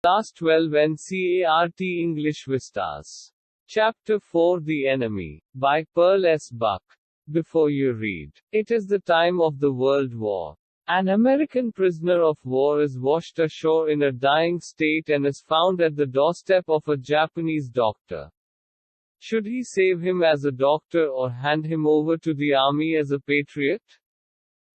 Class 12 NCERT English Vistas. Chapter 4 The Enemy, by Pearl S. Buck. Before you read, it is the time of the World War. An American prisoner of war is washed ashore in a dying state and is found at the doorstep of a Japanese doctor. Should he save him as a doctor or hand him over to the army as a patriot?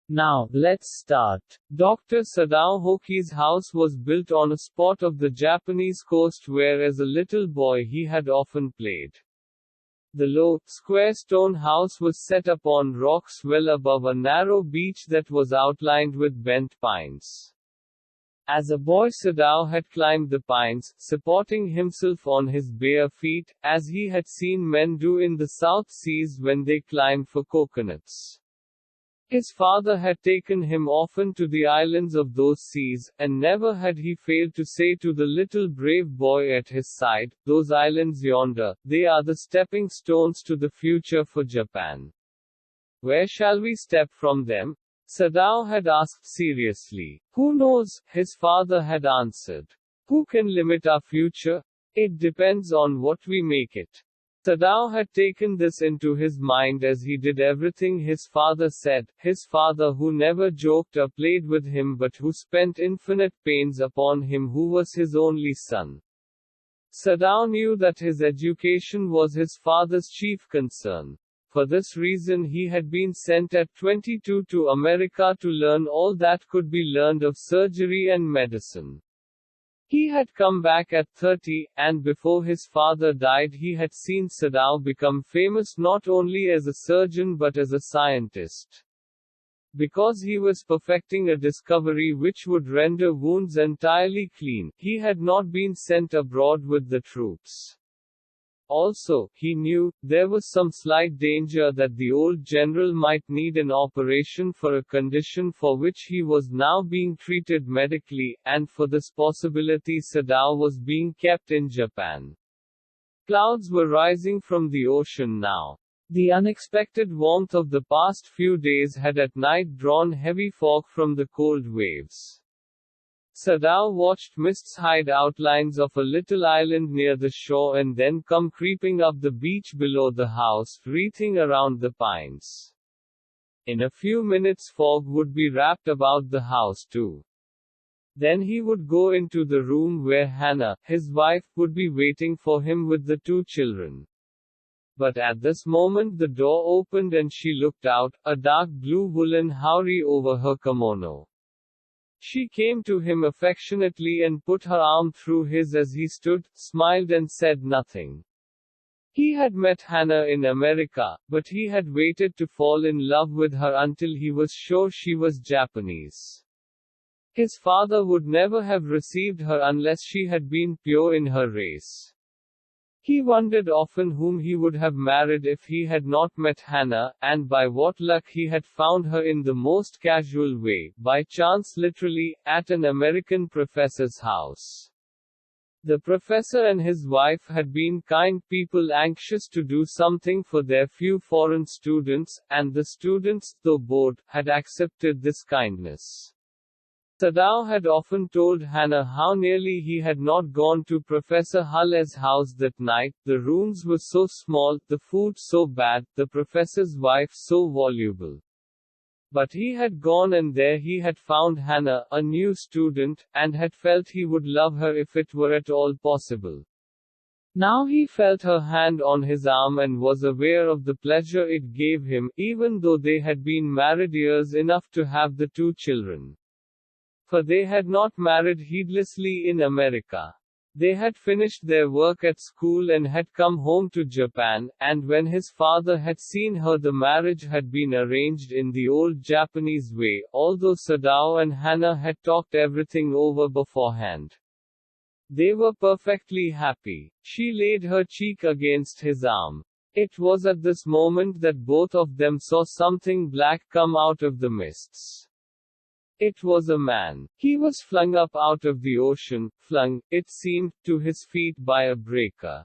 Now, let's start. Dr. Sadao Hoki's house was built on a spot of the Japanese coast where as a little boy he had often played. The low, square stone house was set up on rocks well above a narrow beach that was outlined with bent pines. As a boy Sadao had climbed the pines, supporting himself on his bare feet, as he had seen men do in the South Seas when they climbed for coconuts. His father had taken him often to the islands of those seas, and never had he failed to say to the little brave boy at his side, "Those islands yonder, they are the stepping stones to the future for Japan. Where shall we step from them?" Sadao had asked seriously. "Who knows?" his father had answered. "Who can limit our future? It depends on what we make it." Sadao had taken this into his mind as he did everything his father said, his father who never joked or played with him but who spent infinite pains upon him who was his only son. Sadao knew that his education was his father's chief concern. For this reason he had been sent at 22 to America to learn all that could be learned of surgery and medicine. He had come back at 30, and before his father died he had seen Sadao become famous not only as a surgeon but as a scientist. Because he was perfecting a discovery which would render wounds entirely clean, he had not been sent abroad with the troops. Also, he knew, there was some slight danger that the old general might need an operation for a condition for which he was now being treated medically, and for this possibility Sadao was being kept in Japan. Clouds were rising from the ocean now. The unexpected warmth of the past few days had at night drawn heavy fog from the cold waves. Sadao watched mists hide outlines of a little island near the shore and then come creeping up the beach below the house, wreathing around the pines. In a few minutes fog would be wrapped about the house too. Then he would go into the room where Hannah, his wife, would be waiting for him with the two children. But at this moment the door opened and she looked out, a dark blue woolen haori over her kimono. She came to him affectionately and put her arm through his as he stood, smiled and said nothing. He had met Hannah in America, but he had waited to fall in love with her until he was sure she was Japanese. His father would never have received her unless she had been pure in her race. He wondered often whom he would have married if he had not met Hannah, and by what luck he had found her in the most casual way, by chance literally, at an American professor's house. The professor and his wife had been kind people anxious to do something for their few foreign students, and the students, though bored, had accepted this kindness. Sadao had often told Hannah how nearly he had not gone to Professor Hulle's house that night. The rooms were so small, the food so bad, the professor's wife so voluble. But he had gone and there he had found Hannah, a new student, and had felt he would love her if it were at all possible. Now he felt her hand on his arm and was aware of the pleasure it gave him, even though they had been married years enough to have the two children. For they had not married heedlessly in America. They had finished their work at school and had come home to Japan, and when his father had seen her the marriage had been arranged in the old Japanese way, although Sadao and Hannah had talked everything over beforehand. They were perfectly happy. She laid her cheek against his arm. It was at this moment that both of them saw something black come out of the mists. It was a man. He was flung up out of the ocean, flung, it seemed, to his feet by a breaker.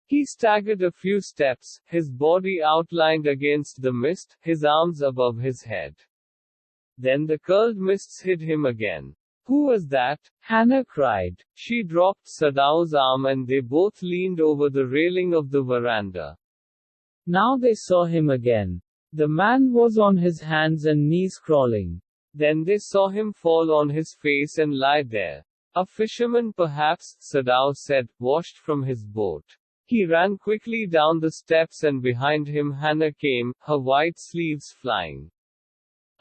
He staggered a few steps, his body outlined against the mist, his arms above his head. Then the curled mists hid him again. Who was that? Hannah cried. She dropped Sadao's arm and they both leaned over the railing of the veranda. Now they saw him again. The man was on his hands and knees crawling. Then they saw him fall on his face and lie there. A fisherman perhaps, Sadao said, washed from his boat. He ran quickly down the steps and behind him Hannah came, her white sleeves flying.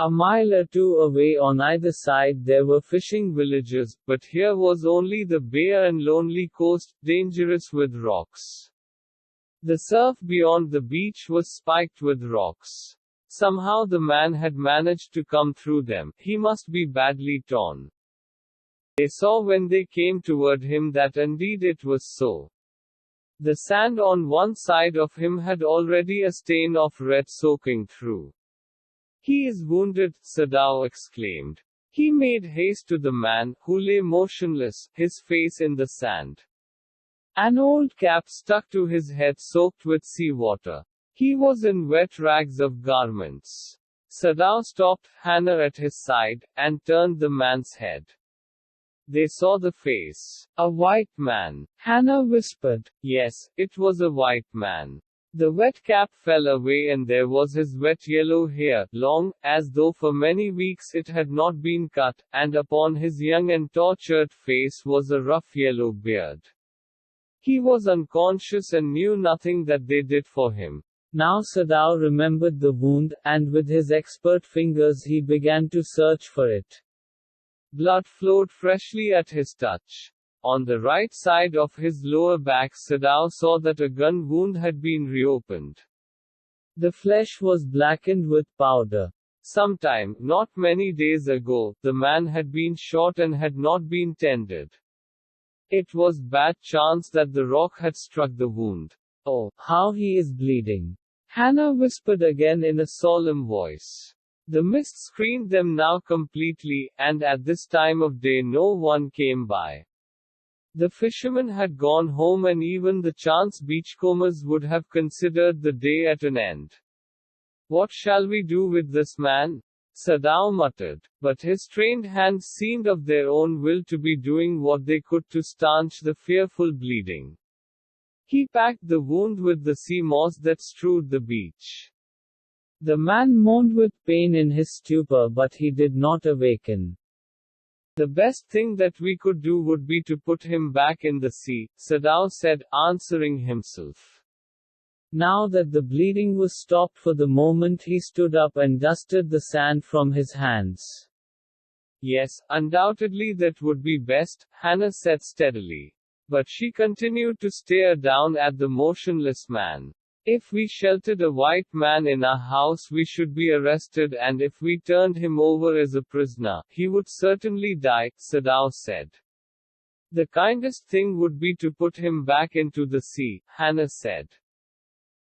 A mile or two away on either side there were fishing villages, but here was only the bare and lonely coast, dangerous with rocks. The surf beyond the beach was spiked with rocks. Somehow the man had managed to come through them. He must be badly torn. They saw when they came toward him that indeed it was so. The sand on one side of him had already a stain of red soaking through. He is wounded, Sadao exclaimed. He made haste to the man, who lay motionless, his face in the sand. An old cap stuck to his head soaked with seawater. He was in wet rags of garments. Sadao stopped Hannah at his side, and turned the man's head. They saw the face. A white man. Hannah whispered. Yes, it was a white man. The wet cap fell away and there was his wet yellow hair, long, as though for many weeks it had not been cut, and upon his young and tortured face was a rough yellow beard. He was unconscious and knew nothing that they did for him. Now Sadao remembered the wound, and with his expert fingers he began to search for it. Blood flowed freshly at his touch. On the right side of his lower back Sadao saw that a gun wound had been reopened. The flesh was blackened with powder. Sometime, not many days ago, the man had been shot and had not been tended. It was bad chance that the rock had struck the wound. Oh, how he is bleeding. Hannah whispered again in a solemn voice. The mist screened them now completely, and at this time of day no one came by. The fishermen had gone home and even the chance beachcombers would have considered the day at an end. What shall we do with this man? Sadao muttered, but his trained hands seemed of their own will to be doing what they could to stanch the fearful bleeding. He packed the wound with the sea moss that strewed the beach. The man moaned with pain in his stupor but he did not awaken. The best thing that we could do would be to put him back in the sea, Sadao said, answering himself. Now that the bleeding was stopped for the moment he stood up and dusted the sand from his hands. Yes, undoubtedly that would be best, Hannah said steadily. But she continued to stare down at the motionless man. If we sheltered a white man in our house we should be arrested and if we turned him over as a prisoner, he would certainly die, Sadao said. The kindest thing would be to put him back into the sea, Hannah said.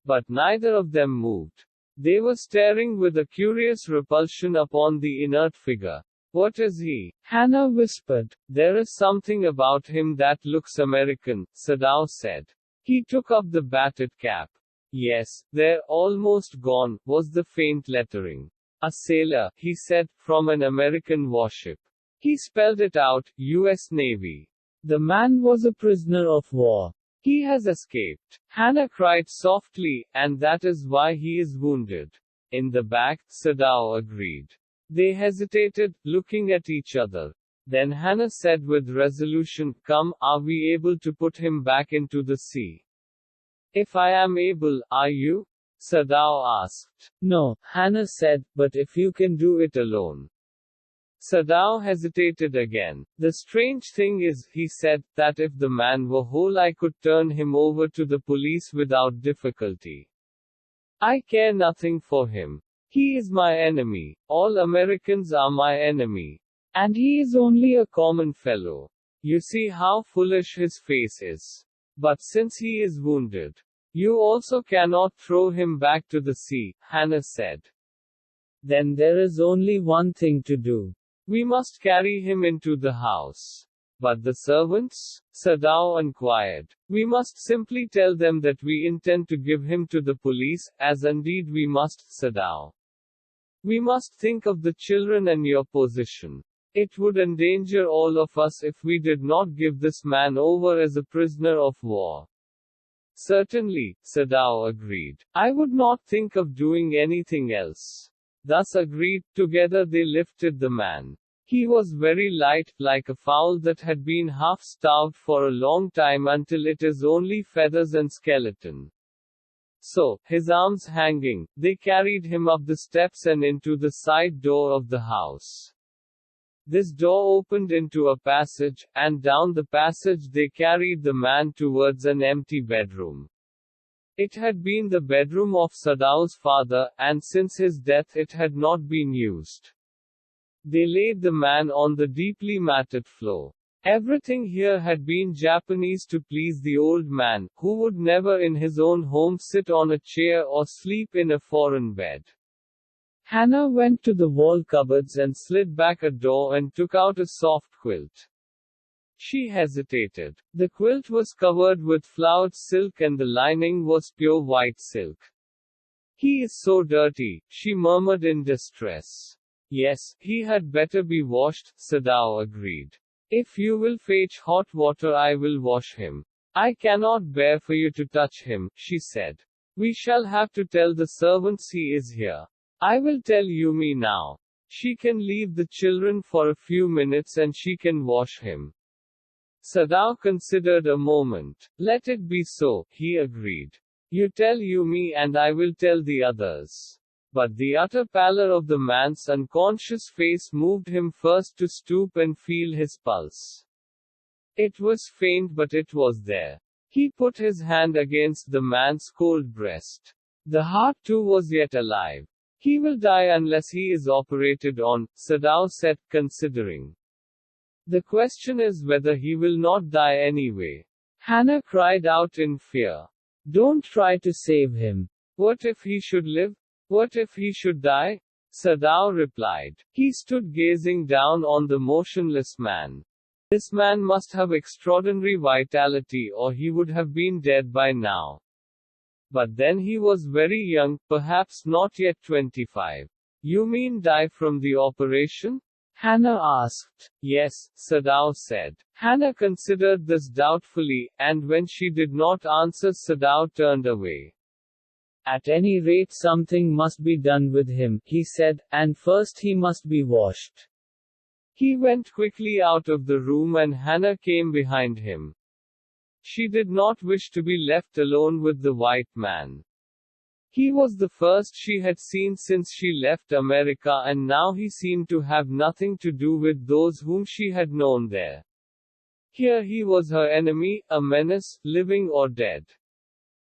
But neither of them moved. They were staring with a curious repulsion upon the inert figure. What is he? Hannah whispered. There is something about him that looks American, Sadao said. He took up the battered cap. Yes, there, almost gone, was the faint lettering. A sailor, he said, from an American warship. He spelled it out, U.S. Navy. The man was a prisoner of war. He has escaped. Hannah cried softly, and that is why he is wounded. In the back, Sadao agreed. They hesitated, looking at each other. Then Hannah said with resolution, Come, are we able to put him back into the sea? If I am able, are you? Sadao asked. No, Hannah said, but if you can do it alone. Sadao hesitated again. The strange thing is, he said, that if the man were whole I could turn him over to the police without difficulty. I care nothing for him. He is my enemy. All Americans are my enemy. And he is only a common fellow. You see how foolish his face is. But since he is wounded, you also cannot throw him back to the sea, Hannah said. Then there is only one thing to do. We must carry him into the house. But the servants? Sadao inquired. We must simply tell them that we intend to give him to the police, as indeed we must, Sadao. We must think of the children and your position. It would endanger all of us if we did not give this man over as a prisoner of war. Certainly, Sadao agreed. I would not think of doing anything else. Thus agreed, together they lifted the man. He was very light, like a fowl that had been half-starved for a long time until it is only feathers and skeleton. So, his arms hanging, they carried him up the steps and into the side door of the house. This door opened into a passage, and down the passage they carried the man towards an empty bedroom. It had been the bedroom of Sadao's father, and since his death it had not been used. They laid the man on the deeply matted floor. Everything here had been Japanese to please the old man, who would never in his own home sit on a chair or sleep in a foreign bed. Hannah went to the wall cupboards and slid back a door and took out a soft quilt. She hesitated. The quilt was covered with flowered silk and the lining was pure white silk. He is so dirty, she murmured in distress. Yes, he had better be washed, Sadao agreed. If you will fetch hot water I will wash him. I cannot bear for you to touch him, she said. We shall have to tell the servants he is here. I will tell Yumi now. She can leave the children for a few minutes and she can wash him. Sadao considered a moment. Let it be so, he agreed. You tell Yumi and I will tell the others. But the utter pallor of the man's unconscious face moved him first to stoop and feel his pulse. It was faint but it was there. He put his hand against the man's cold breast. The heart too was yet alive. He will die unless he is operated on, Sadao said, considering. The question is whether he will not die anyway. Hannah cried out in fear. Don't try to save him. What if he should live? What if he should die? Sadao replied. He stood gazing down on the motionless man. This man must have extraordinary vitality or he would have been dead by now. But then he was very young, perhaps not yet 25. You mean die from the operation? Hannah asked. Yes, Sadao said. Hannah considered this doubtfully, and when she did not answer Sadao turned away. At any rate something must be done with him, he said, and first he must be washed. He went quickly out of the room and Hannah came behind him. She did not wish to be left alone with the white man. He was the first she had seen since she left America and now he seemed to have nothing to do with those whom she had known there. Here he was her enemy, a menace, living or dead.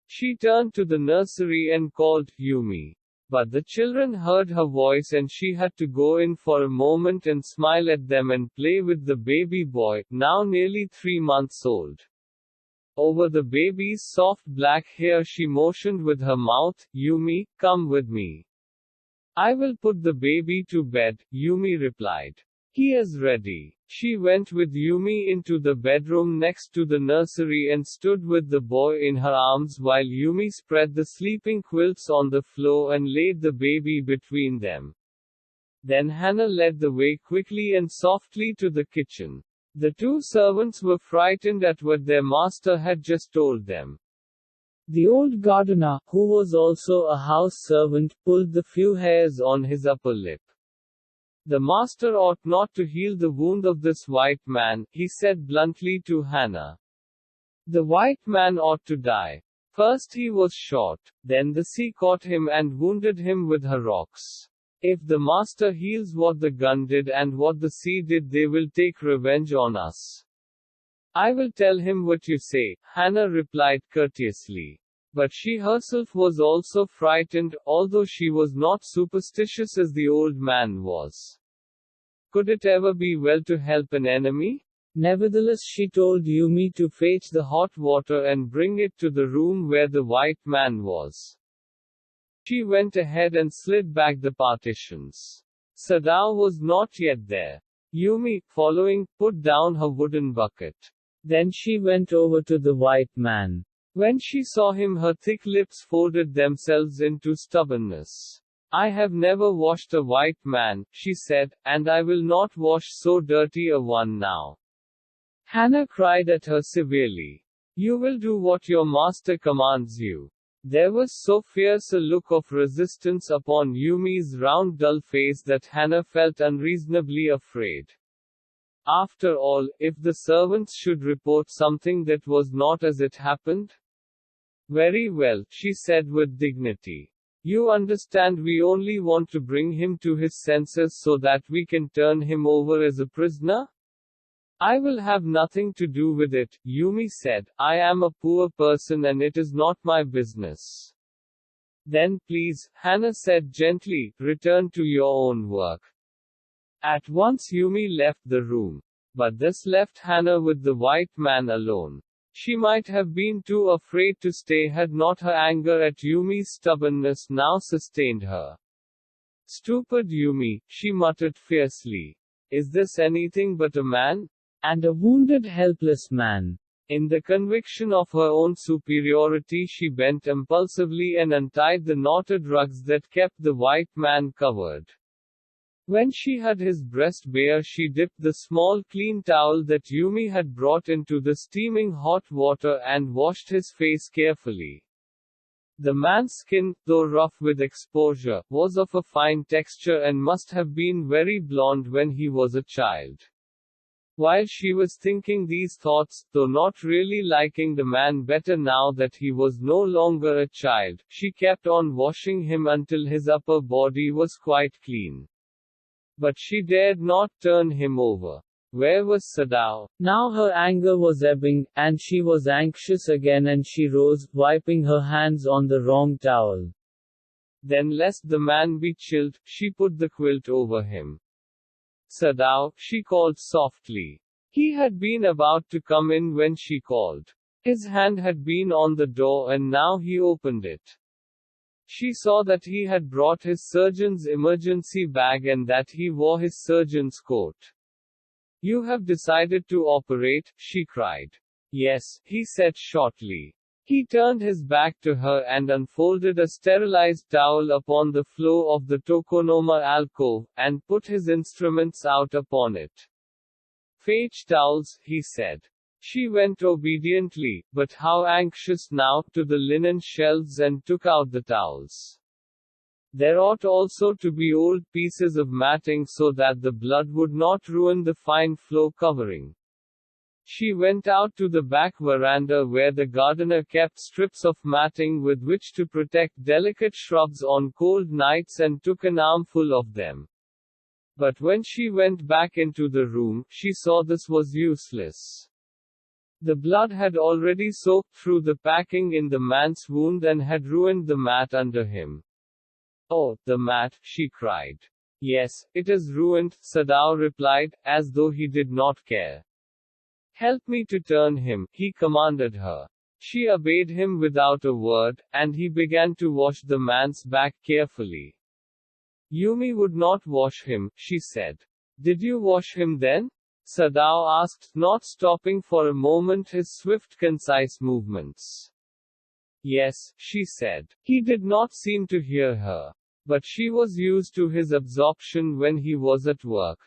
She turned to the nursery and called, Yumi. But the children heard her voice and she had to go in for a moment and smile at them and play with the baby boy, now nearly 3 months old. Over the baby's soft black hair she motioned with her mouth, Yumi, come with me. I will put the baby to bed, Yumi replied. He is ready. She went with Yumi into the bedroom next to the nursery and stood with the boy in her arms while Yumi spread the sleeping quilts on the floor and laid the baby between them. Then Hannah led the way quickly and softly to the kitchen. The 2 servants were frightened at what their master had just told them. The old gardener, who was also a house servant, pulled the few hairs on his upper lip. The master ought not to heal the wound of this white man, he said bluntly to Hannah. The white man ought to die. First he was shot, then the sea caught him and wounded him with her rocks. If the master heals what the gun did and what the sea did, they will take revenge on us. I will tell him what you say, Hannah replied courteously. But she herself was also frightened, although she was not superstitious as the old man was. Could it ever be well to help an enemy? Nevertheless, she told Yumi to fetch the hot water and bring it to the room where the white man was. She went ahead and slid back the partitions. Sadao was not yet there. Yumi, following, put down her wooden bucket. Then she went over to the white man. When she saw him, her thick lips folded themselves into stubbornness. I have never washed a white man, she said, and I will not wash so dirty a one now. Hannah cried at her severely. You will do what your master commands you. There was so fierce a look of resistance upon Yumi's round dull face that Hannah felt unreasonably afraid. After all, if the servants should report something that was not as it happened? Very well, she said with dignity. You understand, we only want to bring him to his senses so that we can turn him over as a prisoner? I will have nothing to do with it, Yumi said. I am a poor person and it is not my business. Then please, Hannah said gently, return to your own work. At once Yumi left the room. But this left Hannah with the white man alone. She might have been too afraid to stay had not her anger at Yumi's stubbornness now sustained her. Stupid Yumi, she muttered fiercely. Is this anything but a man? And a wounded helpless man. In the conviction of her own superiority, she bent impulsively and untied the knotted rugs that kept the white man covered. When she had his breast bare, she dipped the small clean towel that Yumi had brought into the steaming hot water and washed his face carefully. The man's skin, though rough with exposure, was of a fine texture and must have been very blond when he was a child. While she was thinking these thoughts, though not really liking the man better now that he was no longer a child, she kept on washing him until his upper body was quite clean. But she dared not turn him over. Where was Sadao? Now her anger was ebbing, and she was anxious again, and she rose, wiping her hands on the wrong towel. Then, lest the man be chilled, she put the quilt over him. Sadao, she called softly. He had been about to come in when she called. His hand had been on the door and now he opened it. She saw that he had brought his surgeon's emergency bag and that he wore his surgeon's coat. You have decided to operate, she cried. Yes, he said shortly. He turned his back to her and unfolded a sterilized towel upon the floor of the Tokonoma alcove, and put his instruments out upon it. Fetch towels, he said. She went obediently, but how anxious now, to the linen shelves and took out the towels. There ought also to be old pieces of matting so that the blood would not ruin the fine floor covering. She went out to the back veranda where the gardener kept strips of matting with which to protect delicate shrubs on cold nights and took an armful of them. But when she went back into the room, she saw this was useless. The blood had already soaked through the packing in the man's wound and had ruined the mat under him. Oh, the mat, she cried. Yes, it is ruined, Sadao replied, as though he did not care. Help me to turn him, he commanded her. She obeyed him without a word, and he began to wash the man's back carefully. Yumi would not wash him, she said. Did you wash him then? Sadao asked, not stopping for a moment his swift, concise movements. Yes, she said. He did not seem to hear her. But she was used to his absorption when he was at work.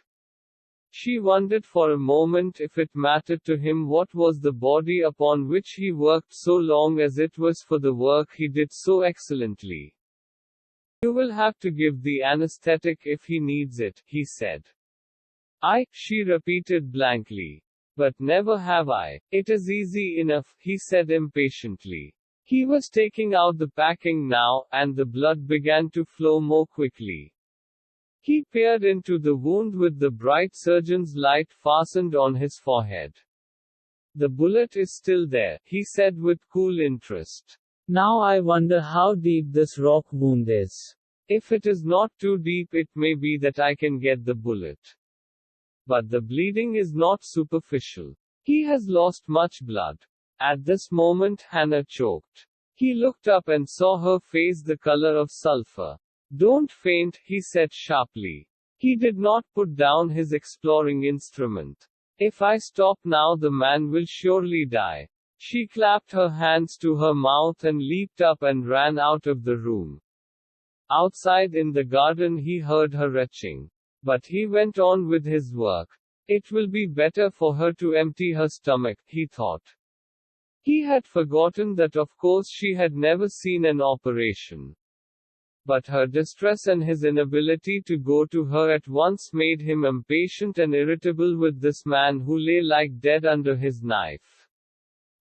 She wondered for a moment if it mattered to him what was the body upon which he worked so long as it was for the work he did so excellently. You will have to give the anesthetic if he needs it, he said. She repeated blankly. But never have I. It is easy enough, he said impatiently. He was taking out the packing now, and the blood began to flow more quickly. He peered into the wound with the bright surgeon's light fastened on his forehead. The bullet is still there, he said with cool interest. Now I wonder how deep this rock wound is. If it is not too deep, it may be that I can get the bullet. But the bleeding is not superficial. He has lost much blood. At this moment, Hannah choked. He looked up and saw her face the color of sulfur. Don't faint, he said sharply. He did not put down his exploring instrument. If I stop now, the man will surely die. She clapped her hands to her mouth and leaped up and ran out of the room. Outside in the garden he heard her retching. But he went on with his work. It will be better for her to empty her stomach, he thought. He had forgotten that of course she had never seen an operation. But her distress and his inability to go to her at once made him impatient and irritable with this man who lay like dead under his knife.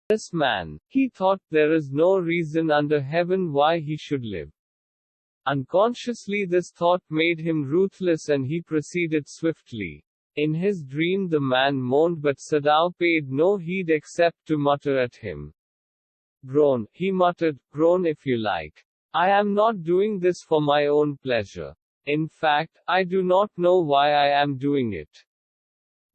This man, he thought, there is no reason under heaven why he should live. Unconsciously this thought made him ruthless and he proceeded swiftly. In his dream the man moaned but Sadao paid no heed except to mutter at him. Groan, he muttered, groan if you like. I am not doing this for my own pleasure. In fact, I do not know why I am doing it.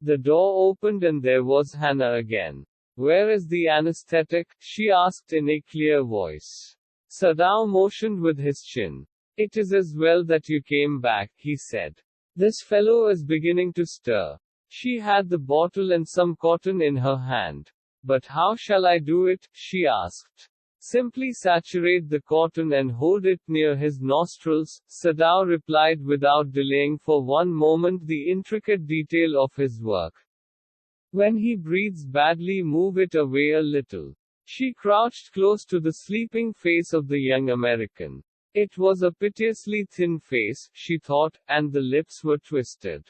The door opened and there was Hannah again. Where is the anesthetic? She asked in a clear voice. Sadao motioned with his chin. It is as well that you came back, he said. This fellow is beginning to stir. She had the bottle and some cotton in her hand. But how shall I do it? She asked. Simply saturate the cotton and hold it near his nostrils, Sadao replied without delaying for one moment the intricate detail of his work. When he breathes badly, move it away a little. She crouched close to the sleeping face of the young American. It was a piteously thin face, she thought, and the lips were twisted.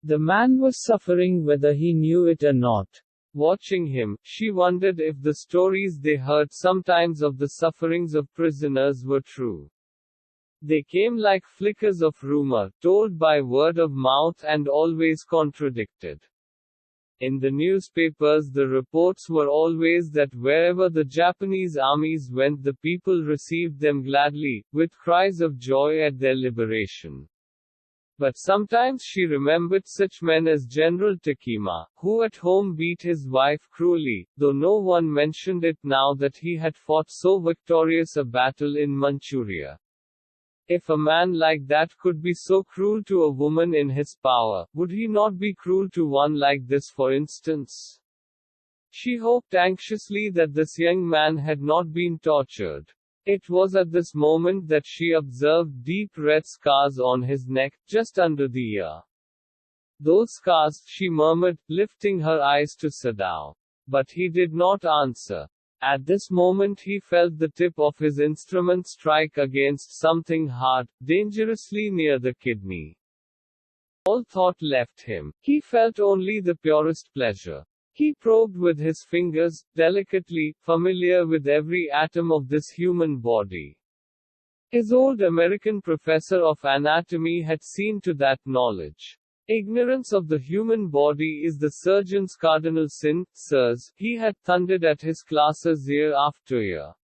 The man was suffering whether he knew it or not. Watching him, she wondered if the stories they heard sometimes of the sufferings of prisoners were true. They came like flickers of rumor, told by word of mouth and always contradicted. In the newspapers the reports were always that wherever the Japanese armies went the people received them gladly, with cries of joy at their liberation. But sometimes she remembered such men as General Takima, who at home beat his wife cruelly, though no one mentioned it now that he had fought so victorious a battle in Manchuria. If a man like that could be so cruel to a woman in his power, would he not be cruel to one like this for instance? She hoped anxiously that this young man had not been tortured. It was at this moment that she observed deep red scars on his neck, just under the ear. Those scars, she murmured, lifting her eyes to Sadao. But he did not answer. At this moment he felt the tip of his instrument strike against something hard, dangerously near the kidney. All thought left him. He felt only the purest pleasure. He probed with his fingers, delicately, familiar with every atom of this human body. His old American professor of anatomy had seen to that knowledge. Ignorance of the human body is the surgeon's cardinal sin, sirs, he had thundered at his classes year after year.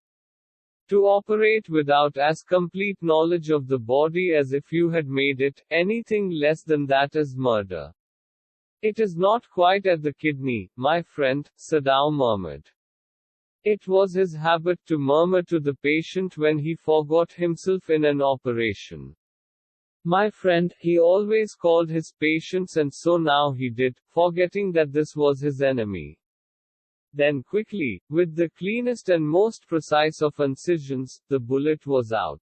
To operate without as complete knowledge of the body as if you had made it, anything less than that is murder. It is not quite at the kidney, my friend, Sadao murmured. It was his habit to murmur to the patient when he forgot himself in an operation. My friend, he always called his patients and so now he did, forgetting that this was his enemy. Then quickly, with the cleanest and most precise of incisions, the bullet was out.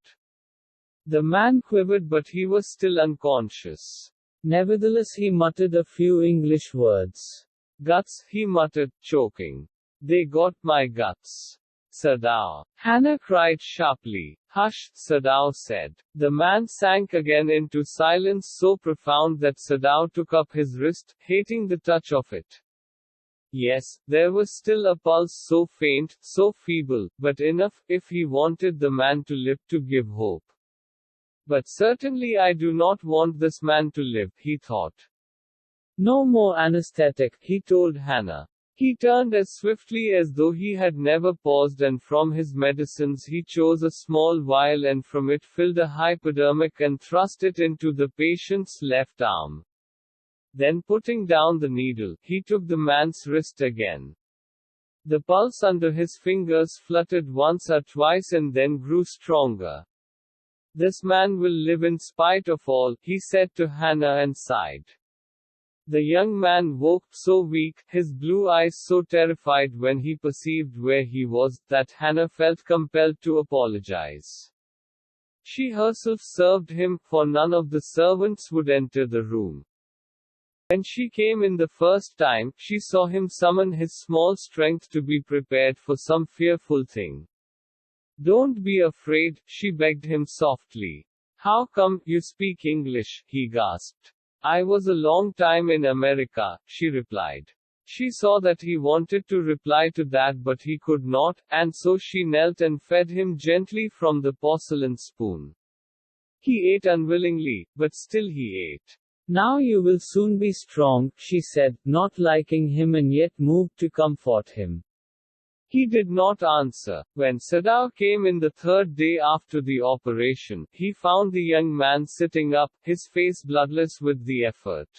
The man quivered but he was still unconscious. Nevertheless he muttered a few English words. Guts, he muttered, choking. They got my guts. Sadao. Hannah cried sharply. Hush, Sadao said. The man sank again into silence so profound that Sadao took up his wrist, hating the touch of it. Yes, there was still a pulse so faint, so feeble, but enough, if he wanted the man to live, to give hope. But certainly I do not want this man to live, he thought. No more anesthetic, he told Hannah. He turned as swiftly as though he had never paused and from his medicines he chose a small vial and from it filled a hypodermic and thrust it into the patient's left arm. Then putting down the needle, he took the man's wrist again. The pulse under his fingers fluttered once or twice and then grew stronger. This man will live in spite of all, he said to Hannah and sighed. The young man woke, so weak, his blue eyes so terrified when he perceived where he was, that Hannah felt compelled to apologize. She herself served him, for none of the servants would enter the room. When she came in the first time, she saw him summon his small strength to be prepared for some fearful thing. "Don't be afraid," she begged him softly. "How come you speak English?" he gasped. "I was a long time in America," she replied. She saw that he wanted to reply to that but he could not, and so she knelt and fed him gently from the porcelain spoon. He ate unwillingly, but still he ate. "Now you will soon be strong," she said, not liking him and yet moved to comfort him. He did not answer. When Sadao came in the third day after the operation, he found the young man sitting up, his face bloodless with the effort.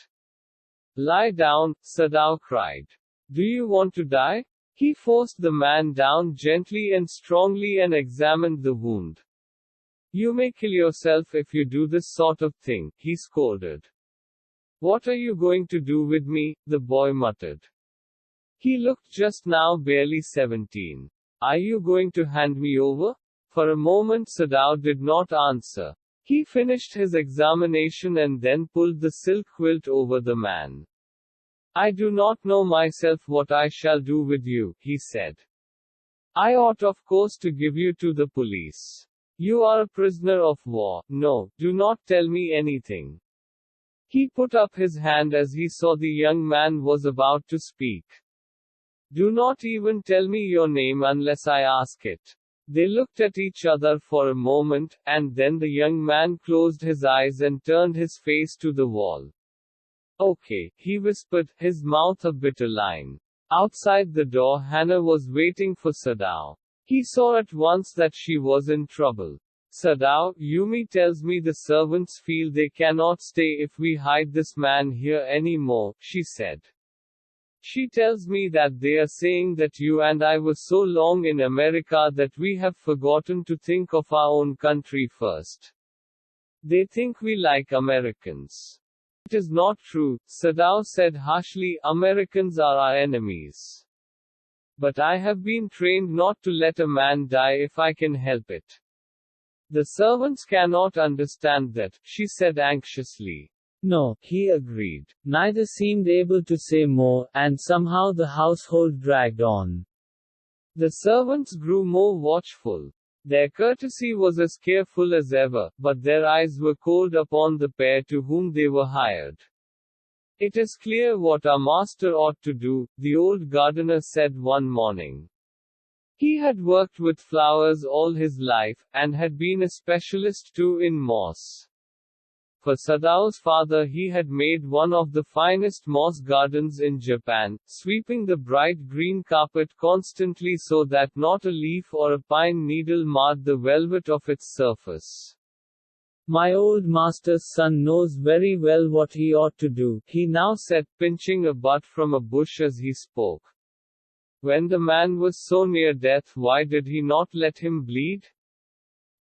"Lie down," Sadao cried. "Do you want to die?" He forced the man down gently and strongly and examined the wound. "You may kill yourself if you do this sort of thing," he scolded. "What are you going to do with me?" the boy muttered. He looked just now barely 17. "Are you going to hand me over?" For a moment Sadao did not answer. He finished his examination and then pulled the silk quilt over the man. "I do not know myself what I shall do with you," he said. "I ought of course to give you to the police. You are a prisoner of war. No, do not tell me anything." He put up his hand as he saw the young man was about to speak. "Do not even tell me your name unless I ask it." They looked at each other for a moment, and then the young man closed his eyes and turned his face to the wall. "Okay," he whispered, his mouth a bitter line. Outside the door Hannah was waiting for Sadao. He saw at once that she was in trouble. "Sadao, Yumi tells me the servants feel they cannot stay if we hide this man here anymore," she said. "She tells me that they are saying that you and I were so long in America that we have forgotten to think of our own country first. They think we like Americans." "It is not true," Sadao said harshly. "Americans are our enemies. But I have been trained not to let a man die if I can help it." "The servants cannot understand that," she said anxiously. "No," he agreed. Neither seemed able to say more, and somehow the household dragged on. The servants grew more watchful. Their courtesy was as careful as ever, but their eyes were cold upon the pair to whom they were hired. "It is clear what our master ought to do," the old gardener said one morning. He had worked with flowers all his life, and had been a specialist too in moss. For Sadao's father he had made one of the finest moss gardens in Japan, sweeping the bright green carpet constantly so that not a leaf or a pine needle marred the velvet of its surface. "My old master's son knows very well what he ought to do," he now said, pinching a bud from a bush as he spoke. "When the man was so near death, why did he not let him bleed?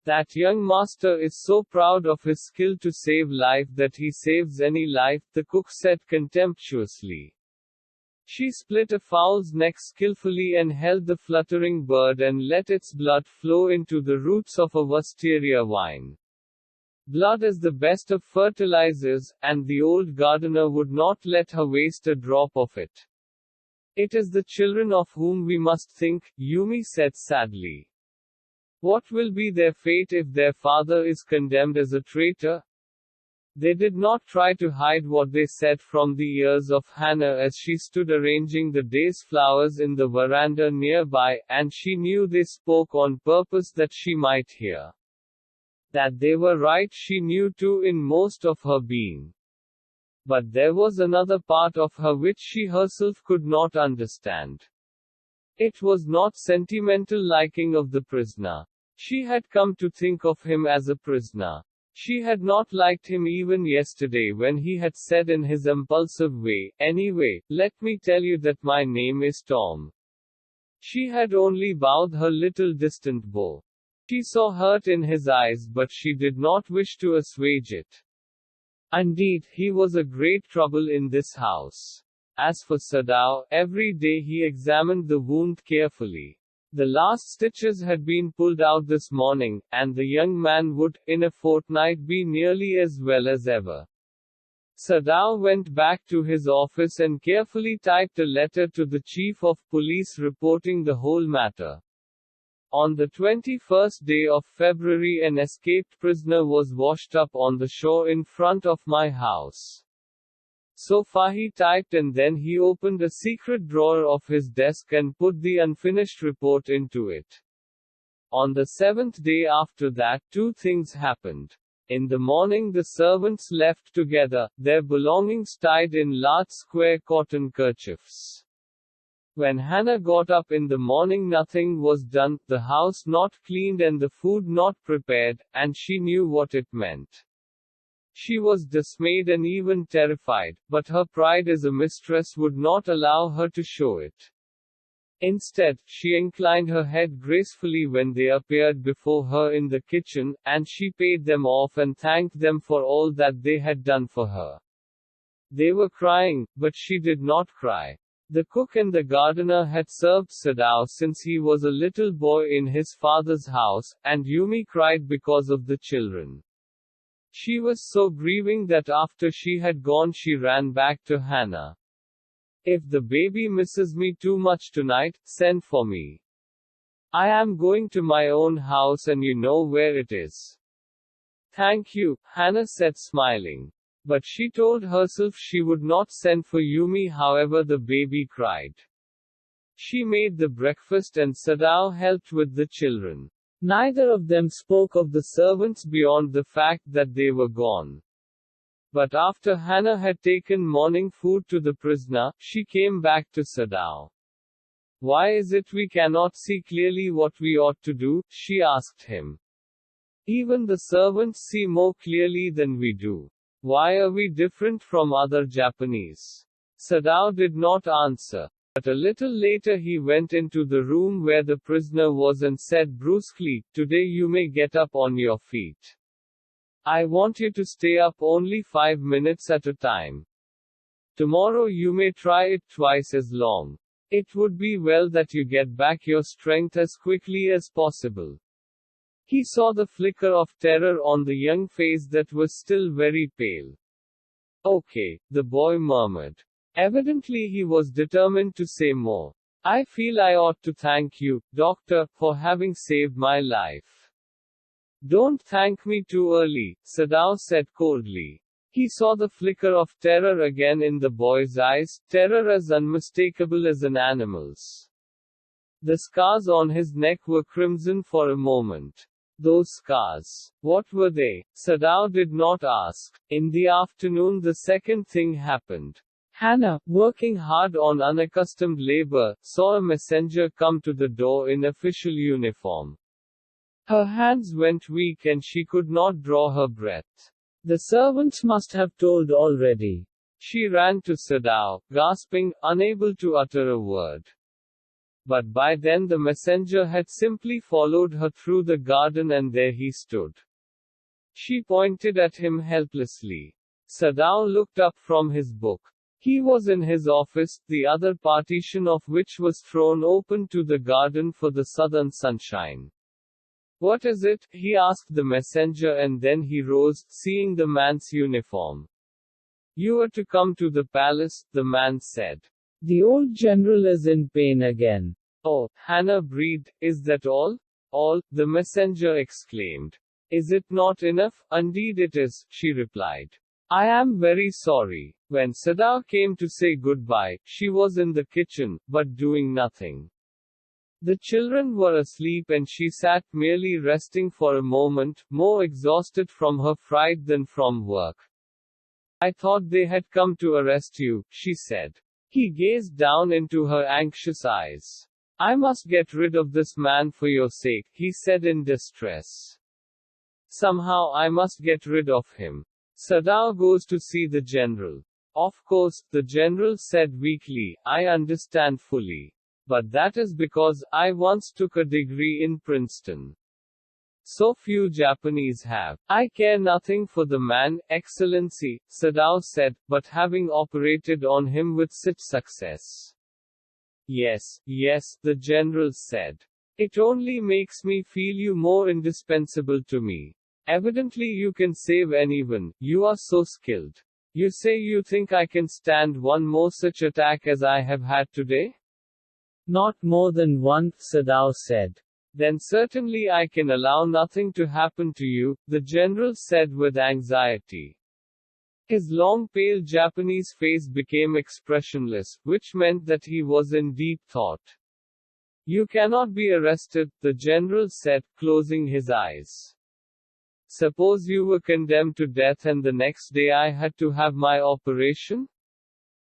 That young master is so proud of his skill to save life that he saves any life," the cook said contemptuously. She split a fowl's neck skillfully and held the fluttering bird and let its blood flow into the roots of a wisteria vine. Blood is the best of fertilizers, and the old gardener would not let her waste a drop of it. "It is the children of whom we must think," Yumi said sadly. "What will be their fate if their father is condemned as a traitor?" They did not try to hide what they said from the ears of Hannah as she stood arranging the day's flowers in the veranda nearby, and she knew they spoke on purpose that she might hear. That they were right she knew too in most of her being. But there was another part of her which she herself could not understand. It was not sentimental liking of the prisoner. She had come to think of him as a prisoner. She had not liked him even yesterday when he had said in his impulsive way, "Anyway, let me tell you that my name is Tom." She had only bowed her little distant bow. She saw hurt in his eyes but she did not wish to assuage it. Indeed, he was a great trouble in this house. As for Sadao, every day he examined the wound carefully. The last stitches had been pulled out this morning, and the young man would, in a fortnight, be nearly as well as ever. Sadao went back to his office and carefully typed a letter to the chief of police reporting the whole matter. On the 21st day of February, an escaped prisoner was washed up on the shore in front of my house. So far he typed, and then he opened a secret drawer of his desk and put the unfinished report into it. On the 7th day after that, two things happened. In the morning the servants left together, their belongings tied in large square cotton kerchiefs. When Hannah got up in the morning, nothing was done, the house not cleaned and the food not prepared, and she knew what it meant. She was dismayed and even terrified, but her pride as a mistress would not allow her to show it. Instead, she inclined her head gracefully when they appeared before her in the kitchen, and she paid them off and thanked them for all that they had done for her. They were crying, but she did not cry. The cook and the gardener had served Sadao since he was a little boy in his father's house, and Yumi cried because of the children. She was so grieving that after she had gone she ran back to Hannah. "If the baby misses me too much tonight, send for me. I am going to my own house and you know where it is." "Thank you," Hannah said, smiling. But she told herself she would not send for Yumi however the baby cried. She made the breakfast and Sadao helped with the children. Neither of them spoke of the servants beyond the fact that they were gone. But after Hannah had taken morning food to the prisoner, she came back to Sadao. "Why is it we cannot see clearly what we ought to do?" she asked him. "Even the servants see more clearly than we do. Why are we different from other Japanese?" Sadao did not answer. But a little later he went into the room where the prisoner was and said brusquely, "Today you may get up on your feet. I want you to stay up only 5 minutes at a time. Tomorrow you may try it twice as long. It would be well that you get back your strength as quickly as possible." He saw the flicker of terror on the young face that was still very pale. "Okay," the boy murmured. Evidently he was determined to say more. "I feel I ought to thank you, doctor, for having saved my life." "Don't thank me too early," Sadao said coldly. He saw the flicker of terror again in the boy's eyes, terror as unmistakable as an animal's. The scars on his neck were crimson for a moment. Those scars. What were they? Sadao did not ask. In the afternoon the second thing happened. Hannah, working hard on unaccustomed labor, saw a messenger come to the door in official uniform. Her hands went weak and she could not draw her breath. The servants must have told already. She ran to Sadao, gasping, unable to utter a word. But by then the messenger had simply followed her through the garden and there he stood. She pointed at him helplessly. Sadao looked up from his book. He was in his office, the other partition of which was thrown open to the garden for the southern sunshine. "What is it?" he asked the messenger, and then he rose, seeing the man's uniform. "You are to come to the palace," the man said. "The old general is in pain again." "Oh," Hannah breathed, "is that all?" "All," the messenger exclaimed. "Is it not enough?" "Indeed it is," she replied. "I am very sorry." When Sadao came to say goodbye, she was in the kitchen, but doing nothing. The children were asleep and she sat merely resting for a moment, more exhausted from her fright than from work. "I thought they had come to arrest you," she said. He gazed down into her anxious eyes. "I must get rid of this man for your sake," he said in distress. "Somehow I must get rid of him. Sadao goes to see the general." "Of course," the general said weakly, "I understand fully. But that is because I once took a degree in Princeton. So few Japanese have. I care nothing for the man, Excellency," Sadao said, "but having operated on him with such success." Yes, the general said. It only makes me feel you more indispensable to me. Evidently you can save anyone, you are so skilled. You say you think I can stand one more such attack as I have had today? Not more than one, Sadao said. Then certainly I can allow nothing to happen to you, the general said with anxiety. His long pale Japanese face became expressionless, which meant that he was in deep thought. You cannot be arrested, the general said, closing his eyes. Suppose you were condemned to death and the next day I had to have my operation?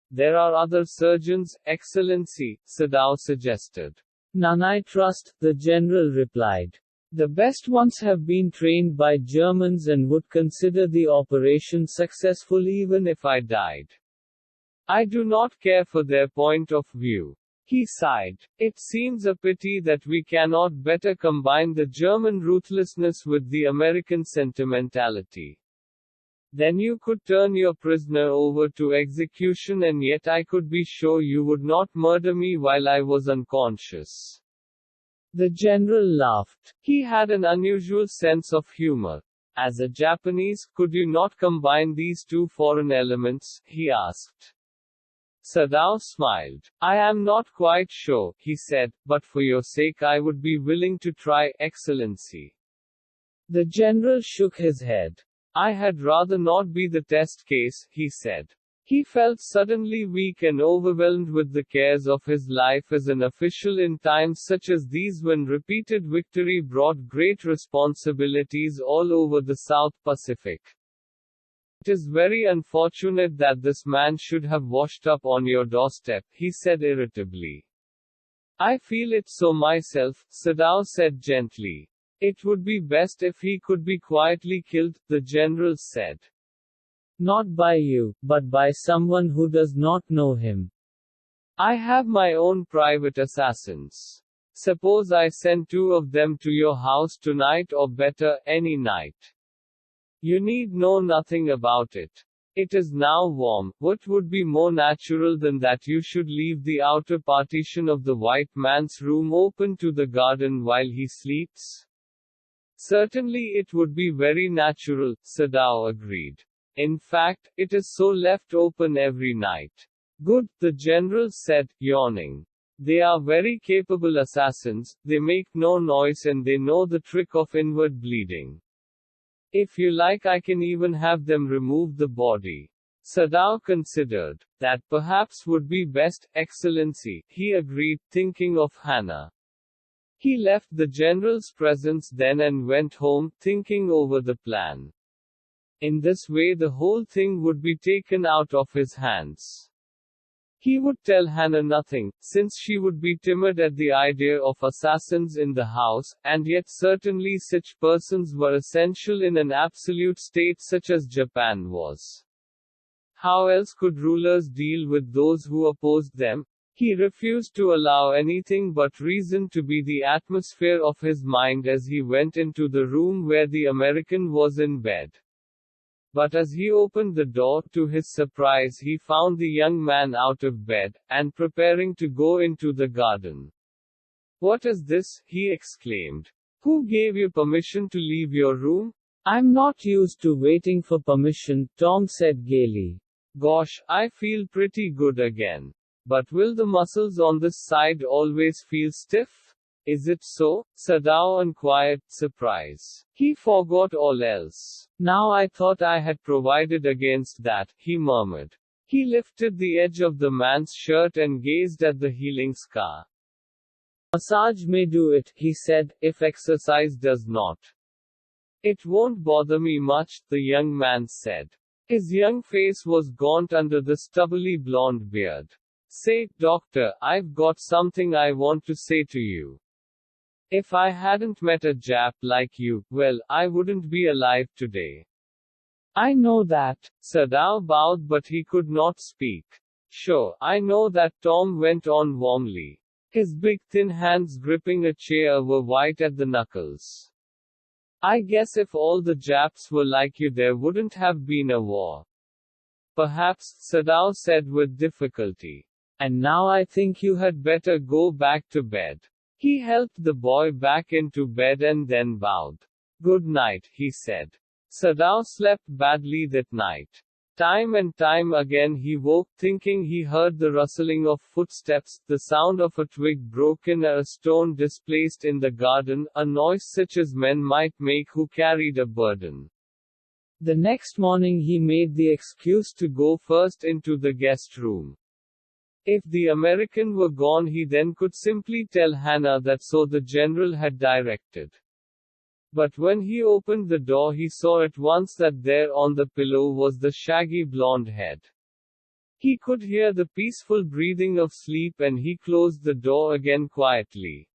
There are other surgeons, Excellency, Sadao suggested. None I trust, the general replied. The best ones have been trained by Germans and would consider the operation successful even if I died. I do not care for their point of view. He sighed. It seems a pity that we cannot better combine the German ruthlessness with the American sentimentality. Then you could turn your prisoner over to execution and yet I could be sure you would not murder me while I was unconscious. The general laughed. He had an unusual sense of humor. As a Japanese, could you not combine these two foreign elements? He asked. Sadao smiled. I am not quite sure, he said, but for your sake I would be willing to try, Excellency. The general shook his head. I had rather not be the test case, he said. He felt suddenly weak and overwhelmed with the cares of his life as an official in times such as these when repeated victory brought great responsibilities all over the South Pacific. It is very unfortunate that this man should have washed up on your doorstep, he said irritably. I feel it so myself, Sadao said gently. It would be best if he could be quietly killed, the general said. Not by you, but by someone who does not know him. I have my own private assassins. Suppose I send 2 of them to your house tonight or better, any night. You need know nothing about it. It is now warm. What would be more natural than that you should leave the outer partition of the white man's room open to the garden while he sleeps? Certainly it would be very natural, Sadao agreed. In fact, it is so left open every night. Good, the general said, yawning. They are very capable assassins, they make no noise and they know the trick of inward bleeding. If you like I can even have them remove the body. Sadao considered. That perhaps would be best, Excellency, he agreed, thinking of Hannah. He left the general's presence then and went home, thinking over the plan. In this way the whole thing would be taken out of his hands. He would tell Hannah nothing, since she would be timid at the idea of assassins in the house, and yet certainly such persons were essential in an absolute state such as Japan was. How else could rulers deal with those who opposed them? He refused to allow anything but reason to be the atmosphere of his mind as he went into the room where the American was in bed. But as he opened the door, to his surprise he found the young man out of bed, and preparing to go into the garden. What is this? He exclaimed. Who gave you permission to leave your room? I'm not used to waiting for permission, Tom said gaily. Gosh, I feel pretty good again. But will the muscles on this side always feel stiff? Is it so? Sadao inquired, surprise. He forgot all else. Now I thought I had provided against that, he murmured. He lifted the edge of the man's shirt and gazed at the healing scar. Massage may do it, he said, if exercise does not. It won't bother me much, the young man said. His young face was gaunt under the stubbly blonde beard. Say, doctor, I've got something I want to say to you. If I hadn't met a Jap like you, well, I wouldn't be alive today. I know that. Sadao bowed but he could not speak. Sure, I know that, Tom went on warmly. His big thin hands gripping a chair were white at the knuckles. I guess if all the Japs were like you there wouldn't have been a war. Perhaps, Sadao said with difficulty. And now I think you had better go back to bed. He helped the boy back into bed and then bowed. "Good night," he said. Sadao slept badly that night. Time and time again he woke thinking he heard the rustling of footsteps, the sound of a twig broken or a stone displaced in the garden, a noise such as men might make who carried a burden. The next morning he made the excuse to go first into the guest room. If the American were gone he then could simply tell Hannah that so the general had directed. But when he opened the door he saw at once that there on the pillow was the shaggy blonde head. He could hear the peaceful breathing of sleep and he closed the door again quietly.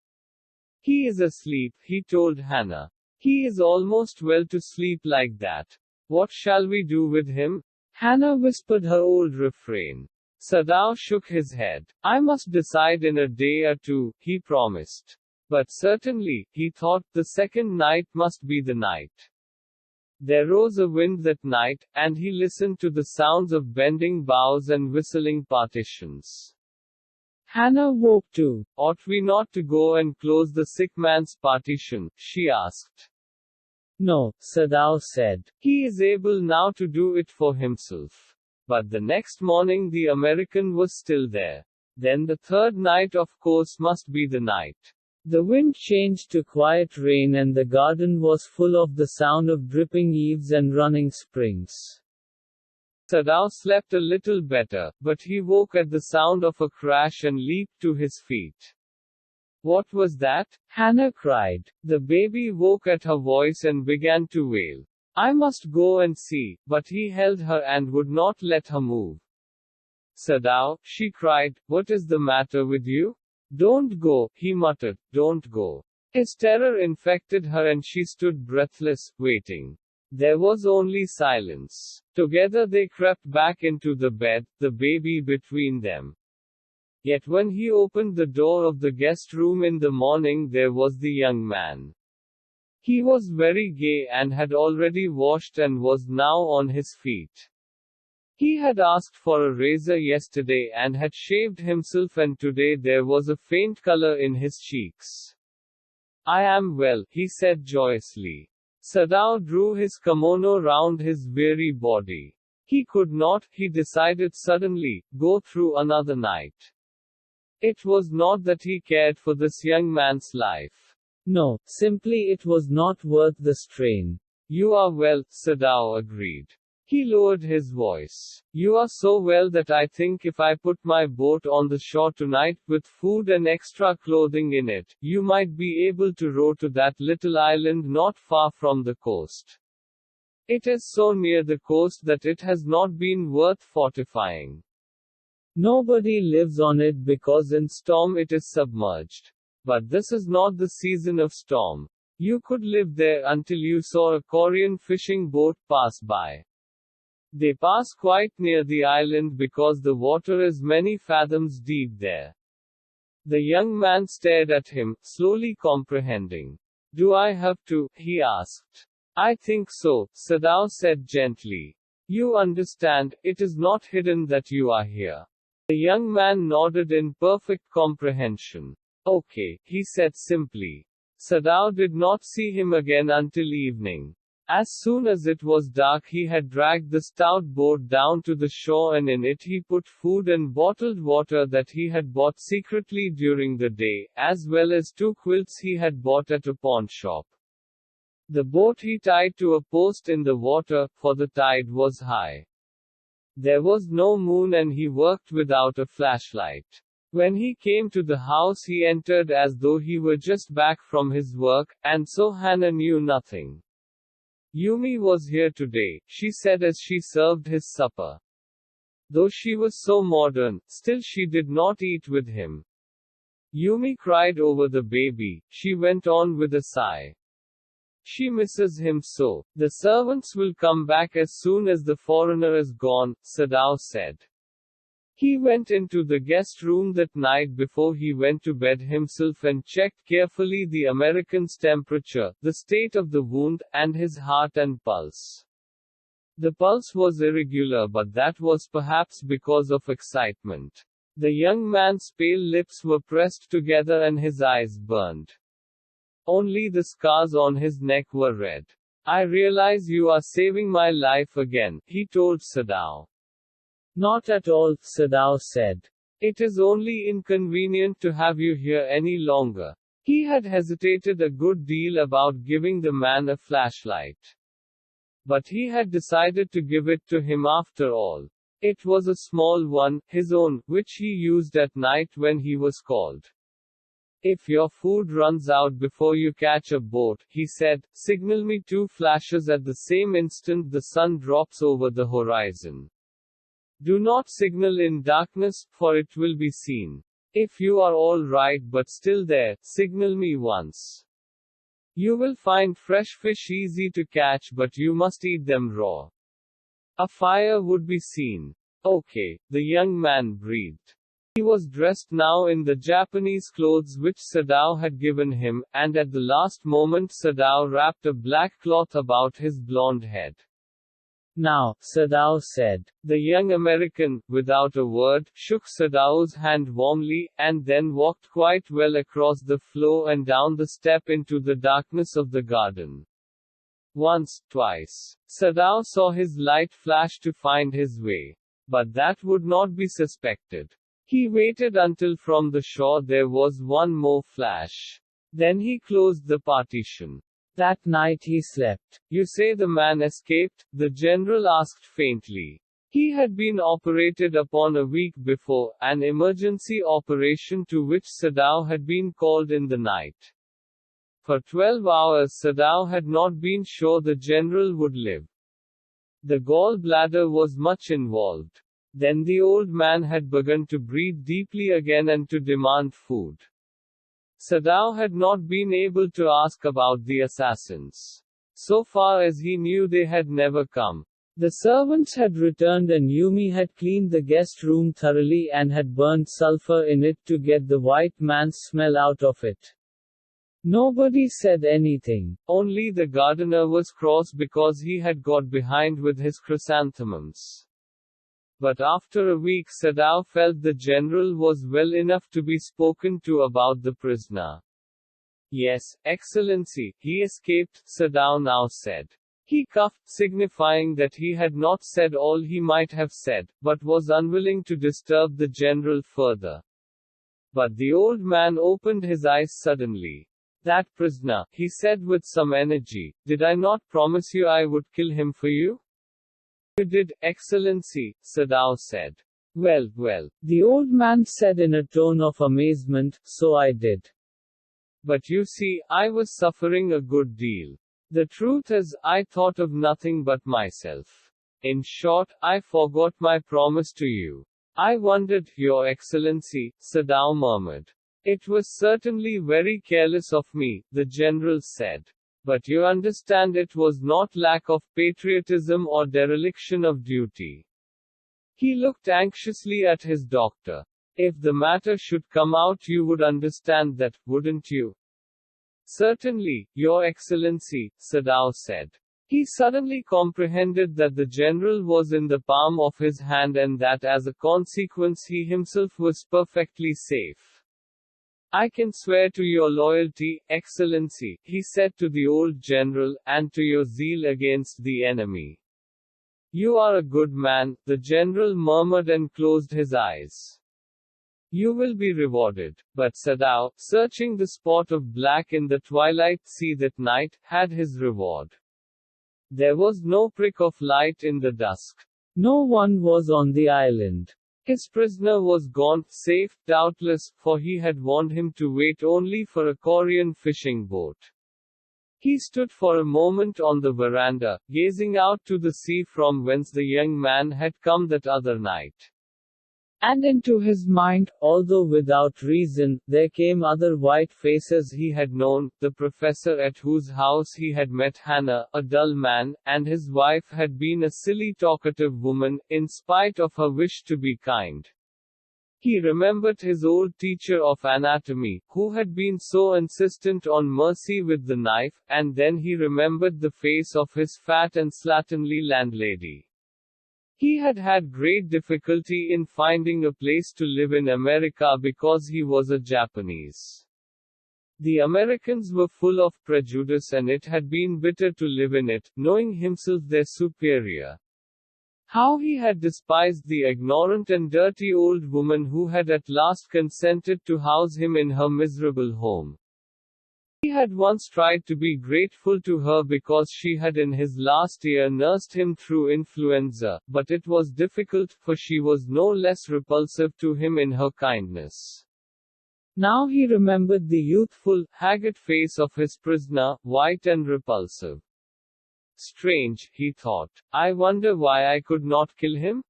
"He is asleep," he told Hannah. "He is almost well to sleep like that. What shall we do with him?" Hannah whispered her old refrain. Sadao shook his head. "I must decide in a day or two," he promised. But certainly, he thought, the second night must be the night. There rose a wind that night, and he listened to the sounds of bending boughs and whistling partitions. Hannah woke too. "Ought we not to go and close the sick man's partition?" she asked. "No," Sadao said. "He is able now to do it for himself." But the next morning the American was still there. Then the third night of course must be the night. The wind changed to quiet rain and the garden was full of the sound of dripping eaves and running springs. Sadao slept a little better, but he woke at the sound of a crash and leaped to his feet. "What was that?" Hannah cried. The baby woke at her voice and began to wail. "I must go and see," but he held her and would not let her move. "Sadao," she cried, "what is the matter with you?" "Don't go," he muttered, "don't go." His terror infected her and she stood breathless, waiting. There was only silence. Together they crept back into the bed, the baby between them. Yet when he opened the door of the guest room in the morning there was the young man. He was very gay and had already washed and was now on his feet. He had asked for a razor yesterday and had shaved himself and today there was a faint color in his cheeks. "I am well," he said joyously. Sadao drew his kimono round his weary body. He could not, he decided suddenly, go through another night. It was not that he cared for this young man's life. No, simply it was not worth the strain. "You are well," Sadao agreed. He lowered his voice. "You are so well that I think if I put my boat on the shore tonight, with food and extra clothing in it, you might be able to row to that little island not far from the coast. It is so near the coast that it has not been worth fortifying. Nobody lives on it because in storm it is submerged. But this is not the season of storm. You could live there until you saw a Korean fishing boat pass by. They pass quite near the island because the water is many fathoms deep there." The young man stared at him, slowly comprehending. "Do I have to?" he asked. "I think so," Sadao said gently. "You understand, it is not hidden that you are here." The young man nodded in perfect comprehension. "Okay," he said simply. Sadao did not see him again until evening. As soon as it was dark he had dragged the stout boat down to the shore and in it he put food and bottled water that he had bought secretly during the day, as well as 2 quilts he had bought at a pawnshop. The boat he tied to a post in the water, for the tide was high. There was no moon and he worked without a flashlight. When he came to the house he entered as though he were just back from his work, and so Hannah knew nothing. "Yumi was here today," she said as she served his supper. Though she was so modern, still she did not eat with him. Yumi cried over the baby, she went on with a sigh. "She misses him so. The servants will come back as soon as the foreigner is gone," Sadao said. He went into the guest room that night before he went to bed himself and checked carefully the American's temperature, the state of the wound, and his heart and pulse. The pulse was irregular but that was perhaps because of excitement. The young man's pale lips were pressed together and his eyes burned. Only the scars on his neck were red. I realize you are saving my life again, he told Sadao. Not at all, Sadao said. It is only inconvenient to have you here any longer. He had hesitated a good deal about giving the man a flashlight. But he had decided to give it to him after all. It was a small one, his own, which he used at night when he was called. If your food runs out before you catch a boat, he said, signal me 2 flashes at the same instant the sun drops over the horizon. Do not signal in darkness, for it will be seen. If you are all right but still there, signal me once. You will find fresh fish easy to catch, but you must eat them raw. A fire would be seen. Okay, the young man breathed. He was dressed now in the Japanese clothes which Sadao had given him, and at the last moment Sadao wrapped a black cloth about his blonde head. Now, Sadao said. The young American, without a word, shook Sadao's hand warmly, and then walked quite well across the floor and down the step into the darkness of the garden. Once, twice, Sadao saw his light flash to find his way. But that would not be suspected. He waited until from the shore there was one more flash. Then he closed the partition. That night he slept. You say the man escaped? The general asked faintly. He had been operated upon a week before, an emergency operation to which Sadao had been called in the night. For 12 hours Sadao had not been sure the general would live. The gallbladder was much involved. Then the old man had begun to breathe deeply again and to demand food. Sadao had not been able to ask about the assassins. So far as he knew, they had never come. The servants had returned and Yumi had cleaned the guest room thoroughly and had burned sulfur in it to get the white man's smell out of it. Nobody said anything. Only the gardener was cross because he had got behind with his chrysanthemums. But after a week Sadao felt the general was well enough to be spoken to about the prisoner. Yes, Excellency, he escaped, Sadao now said. He coughed, signifying that he had not said all he might have said, but was unwilling to disturb the general further. But the old man opened his eyes suddenly. That prisoner, he said with some energy, did I not promise you I would kill him for you? You did, Excellency, Sadao said. Well, the old man said in a tone of amazement, so I did. But you see, I was suffering a good deal. The truth is, I thought of nothing but myself. In short, I forgot my promise to you. I wondered, Your Excellency, Sadao murmured. It was certainly very careless of me, the general said. But you understand it was not lack of patriotism or dereliction of duty. He looked anxiously at his doctor. If the matter should come out you would understand that, wouldn't you? Certainly, Your Excellency, Sadao said. He suddenly comprehended that the general was in the palm of his hand and that as a consequence he himself was perfectly safe. I can swear to your loyalty, Excellency, he said to the old general, and to your zeal against the enemy. You are a good man, the general murmured and closed his eyes. You will be rewarded. But Sadao, searching the spot of black in the twilight sea that night, had his reward. There was no prick of light in the dusk. No one was on the island. His prisoner was gone, safe, doubtless, for he had warned him to wait only for a Korean fishing boat. He stood for a moment on the veranda, gazing out to the sea from whence the young man had come that other night. And into his mind, although without reason, there came other white faces he had known, the professor at whose house he had met Hannah, a dull man, and his wife had been a silly talkative woman, in spite of her wish to be kind. He remembered his old teacher of anatomy, who had been so insistent on mercy with the knife, and then he remembered the face of his fat and slatternly landlady. He had had great difficulty in finding a place to live in America because he was a Japanese. The Americans were full of prejudice and it had been bitter to live in it, knowing himself their superior. How he had despised the ignorant and dirty old woman who had at last consented to house him in her miserable home. He had once tried to be grateful to her because she had in his last year nursed him through influenza, but it was difficult, for she was no less repulsive to him in her kindness. Now he remembered the youthful, haggard face of his prisoner, white and repulsive. Strange, he thought. I wonder why I could not kill him?